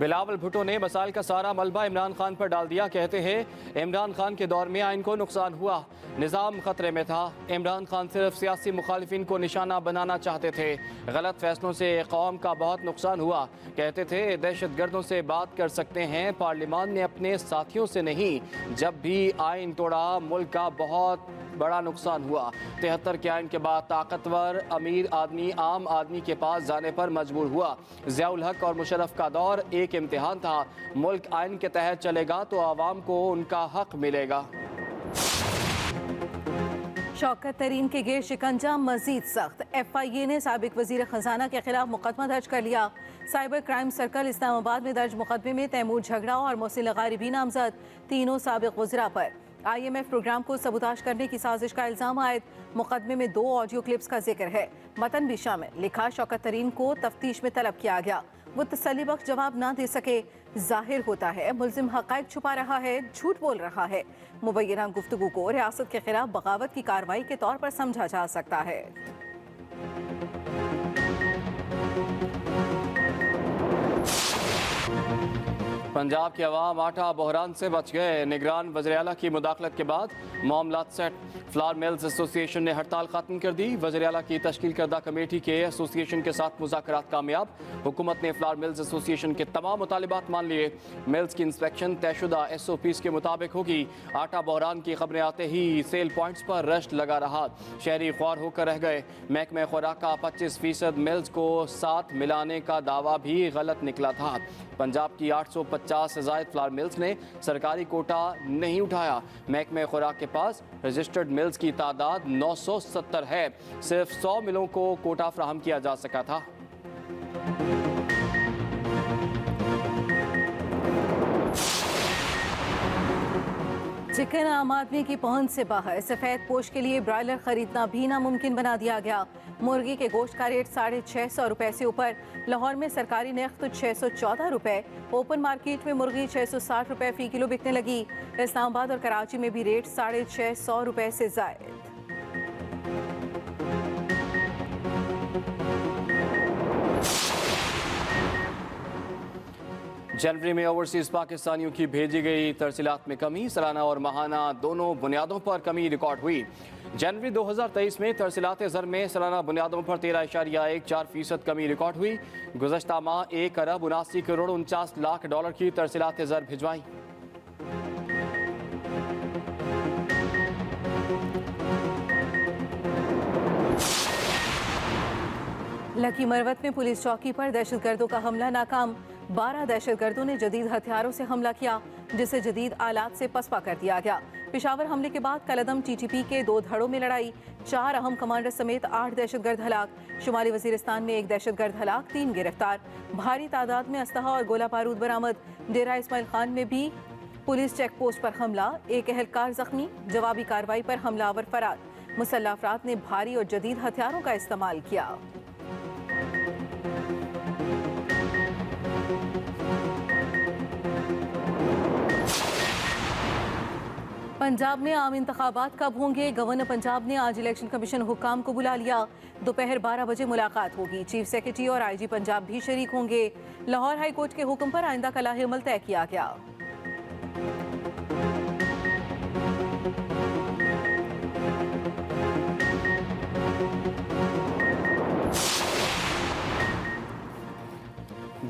बिलावल भुट्टो ने मसाइल का सारा मलबा इमरान खान पर डाल दिया। कहते हैं इमरान खान के दौर में आइन को नुकसान हुआ, निज़ाम खतरे में था। इमरान खान सिर्फ सियासी मुखालिफिन को निशाना बनाना चाहते थे। गलत फैसलों से कौम का बहुत नुकसान हुआ। कहते थे दहशत गर्दों से बात कर सकते हैं, पार्लियामान ने अपने साथियों से नहीं। जब भी आइन तोड़ा मुल्क का बहुत बड़ा नुकसान हुआ। 73 के आइन के बाद ताकतवर अमीर आदमी आम आदमी के पास जाने पर मजबूर हुआ। ज़ियाउल हक और मुशर्रफ का दौर एक इम्तिहान था। मुल्क आइन के तहत चलेगा तो आवाम को उनका हक मिलेगा। शौकत तरीन के गिर शिकंजा मजीद सख्त। FIA ने साबिक वजीर खजाना के खिलाफ मुकदमा दर्ज कर लिया। साइबर क्राइम सर्कल इस्लामाबाद में दर्ज मुकदमे में तैमूर झगड़ा और मोहसिन लगारी भी नामजद। तीनों साबिक वज़रा पर IMF प्रोग्राम को सबूताज करने की साजिश का इल्जाम आयद। मुकदमे में 2 ऑडियो क्लिप्स का जिक्र है, मतन भी शामिल। लिखा शौकत तरीन को तफ्तीश में तलब किया गया, वो तसल्ली बख्श जवाब ना दे सके। जाहिर होता है मुल्जिम हक़ाइक़ छुपा रहा है, झूठ बोल रहा है। मुबैना गुफ्तगू को रियासत के खिलाफ बगावत की कार्रवाई के तौर पर समझा जा सकता है। पंजाब के अवाम आटा बहरान से बच गए। निगरान वज़ीर आला की मुदाखलत के बाद मामलात सेट। फ्लावर मिल्स एसोसिएशन ने हड़ताल खत्म कर दी। वज़ीर आला की तश्कील करदा कमेटी के एसोसिएशन के साथ मुज़ाकरात कामयाब। हुकूमत ने फ्लावर मिल्स एसोसिएशन के तमाम मुतालिबात मान लिए। मिल्स की इंस्पेक्शन तयशुदा SOPs के मुताबिक होगी। आटा बहरान की खबरें आते ही सेल पॉइंट्स पर रश लगा रहा। शहरी ख्वार होकर रह गए। महकमे खुराक का 25% मिल्स को साथ मिलाने का दावा भी गलत निकला था। पंजाब की 850 से ज़ायद फ्लावर मिल्स ने सरकारी कोटा नहीं उठाया। महकमे खुराक के पास रजिस्टर्ड मिल्स की तादाद 970 है। सिर्फ 100 मिलों को कोटा फ्राहम किया जा सका था। चिकन आम आदमी की पहुंच से बाहर। सफ़ेद पोश के लिए ब्रायलर खरीदना भी नामुमकिन बना दिया गया। मुर्गी के गोश्त का रेट 650 रुपए से ऊपर। लाहौर में सरकारी नर्ख तो 614 रुपए। ओपन मार्केट में मुर्गी 660 रुपए फ़ी किलो बिकने लगी। इस्लामाबाद और कराची में भी रेट 650 रुपए से ज़ायद। जनवरी में ओवरसीज पाकिस्तानियों की भेजी गई तरसीलात में कमी। सालाना और माहाना दोनों बुनियादों पर कमी रिकॉर्ड हुई। जनवरी 2023 में तरसीलात ज़र में सालाना बुनियादों पर 13.14% कमी रिकॉर्ड हुई। गुज़श्ता माह 1 अरब 79 करोड़ 49 लाख डॉलर की तरसीलात ज़र भिजवाई। लकी मरवत में पुलिस चौकी पर दहशतगर्दों का हमला नाकाम। 12 दहशतगर्दों ने जदीद हथियारों से हमला किया, जिसे जदीद आलात से पसपा कर दिया गया। पेशावर हमले के बाद कलदम TTP के 2 धड़ों में लड़ाई। 4 अहम कमांडर समेत 8 दहशतगर्द हलाक। शुमाली वजीरिस्तान में 1 दहशतगर्द हलाक, 3 गिरफ्तार। भारी तादाद में असलहा और गोला बारूद बरामद। डेरा इस्माइल खान में भी पुलिस चेक पोस्ट पर हमला, 1 एहलकार जख्मी। जवाबी कार्रवाई पर हमलावर फरार। मुसल्लह अफराद ने भारी और जदीद हथियारों का इस्तेमाल किया। पंजाब में आम इंतखाबात कब होंगे? गवर्नर पंजाब ने आज इलेक्शन कमीशन हुक्काम को बुला लिया। दोपहर 12 बजे मुलाकात होगी। चीफ सेक्रेटरी और IG पंजाब भी शरीक होंगे। लाहौर हाई कोर्ट के हुक्म पर आइंदा का लाहे-अमल तय किया गया।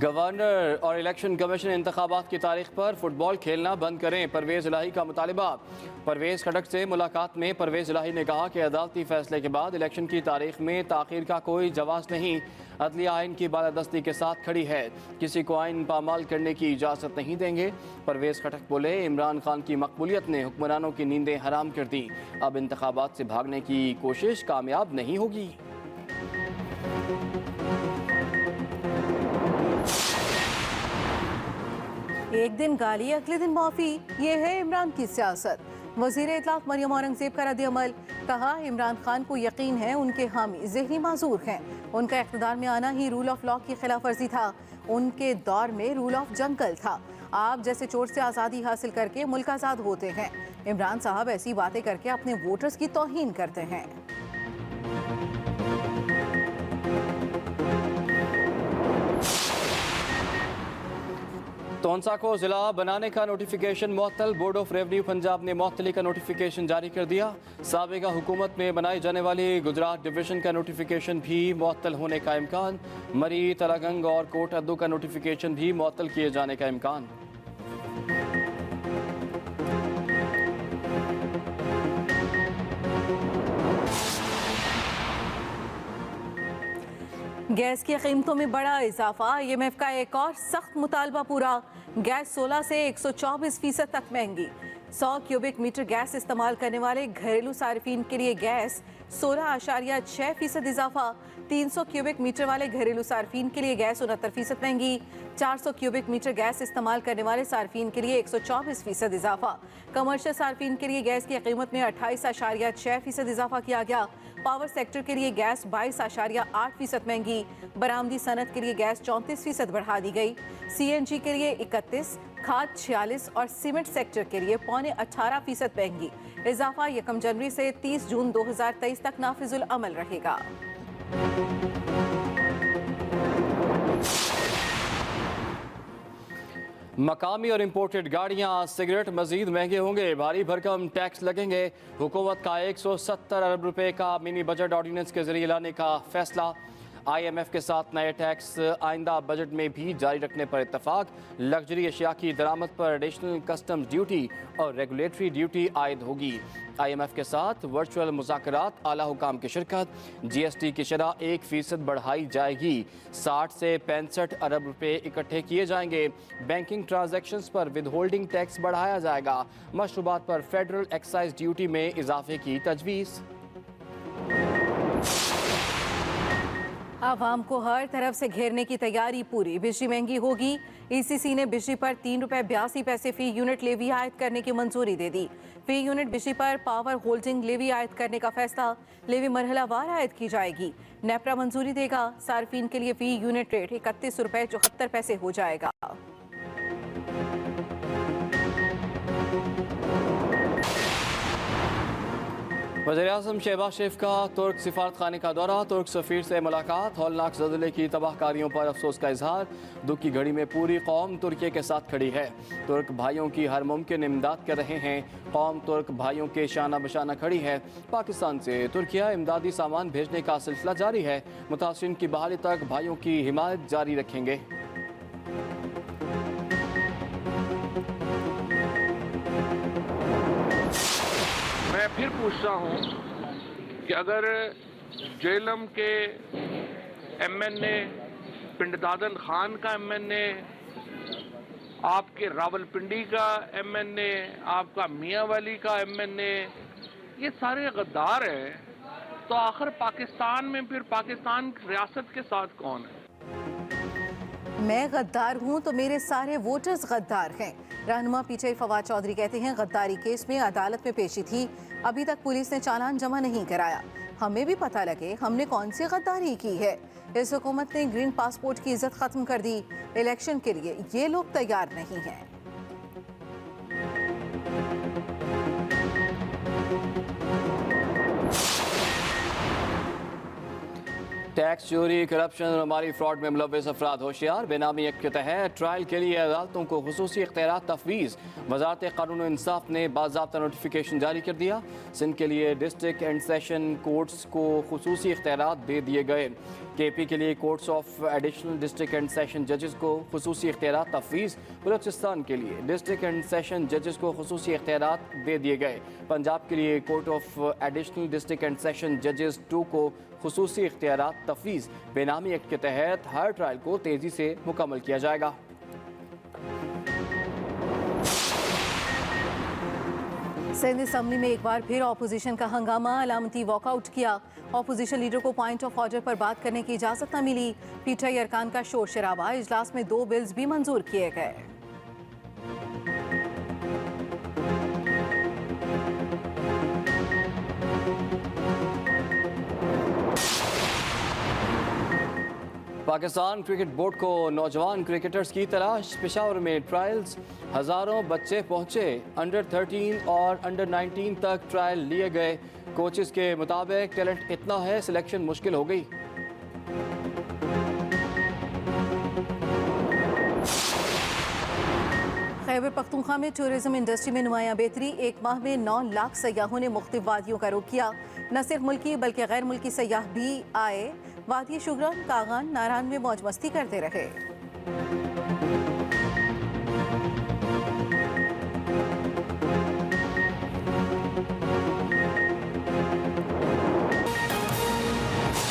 गवर्नर और इलेक्शन कमीशन इंतखाबात की तारीख पर फुटबॉल खेलना बंद करें, परवेज़ इलाही का मुतालिबा। परवेज़ खटक से मुलाकात में परवेज़ इलाही ने कहा कि अदालती फैसले के बाद इलेक्शन की तारीख में ताख़ीर का कोई जवाज़ नहीं। अदलिया आइन की बालादस्ती के साथ खड़ी है, किसी को आइन पामाल करने की इजाज़त नहीं देंगे। परवेज़ खटक बोले, इमरान खान की मकबूलियत ने हुक्मरानों की नींदें हराम कर दी। अब इंतखाबात से भागने की कोशिश कामयाब नहीं होगी। एक दिन गाली अगले दिन माफी, ये है इमरान की सियासत। वजीर इत्तलाफ मरियम औरंगजेब का रद्द-ए-अमल। कहा, इमरान खान को यकीन है उनके हामी ज़हनी माजूर हैं। उनका इख्तिदार में आना ही रूल ऑफ लॉ की खिलाफ वर्जी था। उनके दौर में रूल ऑफ जंगल था। आप जैसे चोर से आज़ादी हासिल करके मुल्क आज़ाद होते हैं। इमरान साहब ऐसी बातें करके अपने वोटर्स की तौहीन करते हैं। टोंसा को जिला बनाने का नोटिफिकेशन मुअत्तल। बोर्ड ऑफ रेवेन्यू पंजाब ने मुअत्तली का नोटिफिकेशन जारी कर दिया। साबिका हुकूमत में बनाई जाने वाली गुजरात डिवीजन का नोटिफिकेशन भी मुअत्तल होने का इम्कान। मरी, तलागंग और कोट अद्दू का नोटिफिकेशन भी मुअत्तल किए जाने का इम्कान। गैस की कीमतों में बड़ा इजाफा। IMF का एक और सख्त मुतालबा पूरा। गैस 16 से 124% तक महंगी। 100 क्यूबिक मीटर गैस इस्तेमाल करने वाले घरेलू सार्फिन के लिए गैस 16.6% इजाफा। 300 क्यूबिक मीटर वाले घरेलू सार्फिन के लिए गैस 69% महंगी। 400 क्यूबिक मीटर गैस इस्तेमाल करने वाले सार्फिन के लिए 124% इजाफा। कमर्शियल सार्फिन के लिए गैस की कीमत में 28.6% इजाफा किया गया। पावर सेक्टर के लिए गैस 22.8% महंगी। बरामदी सनत के लिए गैस 34% बढ़ा दी गई। CNG के लिए 31%, खाद 46% और सीमेंट सेक्टर के लिए 18.25% महंगी। इजाफा 1 जनवरी से 30 जून 2023 तक नाफिजुल अमल रहेगा। मकामी और इम्पोर्टेड गाड़ियां, सिगरेट मजीद महंगे होंगे। भारी भरकम टैक्स लगेंगे। हुकूमत का 170 अरब रुपए का मिनी बजट ऑर्डिनेंस के जरिए लाने का फैसला। IMF के साथ नए टैक्स आइंदा बजट में भी जारी रखने पर इत्तफाक। लग्जरी अशिया की दरामद पर एडिशनल कस्टम्स ड्यूटी और रेगुलेटरी ड्यूटी आयद होगी। IMF के साथ वर्चुअल मुज़ाकरात, आला हुकाम की शिरकत। GST की शरह 1% बढ़ाई जाएगी। 60 से 65 अरब रुपए इकट्ठे किए जाएंगे। बैंकिंग ट्रांजैक्शंस पर विदहोल्डिंग टैक्स बढ़ाया जाएगा। मशरूबात पर फेडरल एक्साइज ड्यूटी में इजाफे की तजवीज़। आवाम को हर तरफ से घेरने की तैयारी पूरी। बिजली महंगी होगी। ECC ने बिजली पर ₹3.82 फी यूनिट लेवी आयद करने की मंजूरी दे दी। फी यूनिट बिजली पर पावर होल्डिंग लेवी आयद करने का फैसला। लेवी मरहलावार आयद की जाएगी। नेपरा मंजूरी देगा। सार्फिन के लिए फी यूनिट रेट ₹31.74 हो जाएगा। वज़ीर-ए-आज़म शहबाज शरीफ का तुर्क सिफारत खाने का दौरा। तुर्क सफ़ीर से मुलाकात। हौलनाक ज़लज़ले की तबाहकारियों पर अफसोस का इजहार। दुख की घड़ी में पूरी कौम तुर्की के साथ खड़ी है। तुर्क भाइयों की हर मुमकिन इमदाद कर रहे हैं। कौम तुर्क भाइयों के शाना बशाना खड़ी है। पाकिस्तान से तुर्किया इमदादी सामान भेजने का सिलसिला जारी है। मुतासिरीन की बहाली तक भाइयों की हिमायत जारी रखेंगे। मैं फिर पूछता हूँ कि अगर जेलम के MNA, पिंडदादन खान का MNA, आपके रावलपिंडी का MNA, आपका मियाँ वाली का MNA, ये सारे गद्दार हैं, तो आखिर पाकिस्तान में फिर पाकिस्तान रियासत के साथ कौन है? मैं गद्दार हूं तो मेरे सारे वोटर्स गद्दार हैं। रहनुमा PTI फवाद चौधरी कहते हैं, गद्दारी केस में अदालत में पेशी थी, अभी तक पुलिस ने चालान जमा नहीं कराया। हमें भी पता लगे हमने कौन सी गद्दारी की है। इस हुकूमत ने ग्रीन पासपोर्ट की इज्जत खत्म कर दी। इलेक्शन के लिए ये लोग तैयार नहीं हैं। टैक्स चोरी, करप्शन और माली फ्रॉड में मुलव्वस अफराद होशियार। बेनामी एक्ट के तहत ट्रायल के लिए अदालतों को खुसूसी इख्तियारात तफवीज़। वज़ारत कानून और इंसाफ ने बाज़ाब्ता नोटिफिकेशन जारी कर दिया। सिंध के लिए डिस्ट्रिक्ट एंड सेशन कोर्ट्स को खुसूसी इख्तियारात दे दिए गए। KP के लिए courts of additional district and session जजेस को खुसूसी इख्तियारात तफवीज़। बलूचिस्तान के लिए डिस्ट्रिक्ट एंड सेशन जजेस को खुसूसी इख्तियारात दे दिए गए। पंजाब के लिए court of additional district and session जजेस 2 को खुसूसी इख्तियारात तफवीज़। बेनामी एक्ट के तहत हर ट्रायल को तेज़ी से मुकम्मल किया जाएगा। सिंध असम्बली में एक बार फिर ऑपोजिशन का हंगामा। अलामती वॉकआउट किया। ऑपोजिशन लीडर को पॉइंट ऑफ ऑर्डर पर बात करने की इजाज़त न मिली। PTI अरकान का शोर शराबा। इजलास में 2 बिल्स भी मंजूर किए गए। पाकिस्तान क्रिकेट बोर्ड को नौजवान क्रिकेटर्स की तलाश। पेशावर में ट्रायल्स, हज़ारों बच्चे पहुंचे। अंडर 13 और अंडर 19 तक ट्रायल लिए गए। कोचेस के मुताबिक टैलेंट इतना है, सिलेक्शन मुश्किल हो गई। खैबर पख्तूनख्वा में टूरिज्म इंडस्ट्री में नुमायां बेहतरी। एक माह में 9 लाख सयाहों ने मुख्तलिफ वादियों का रुख किया। न सिर्फ मुल्की बल्कि गैर मुल्की सयाह भी आए। वादी शुगरन, कागान, नारान में मौज मस्ती करते रहे।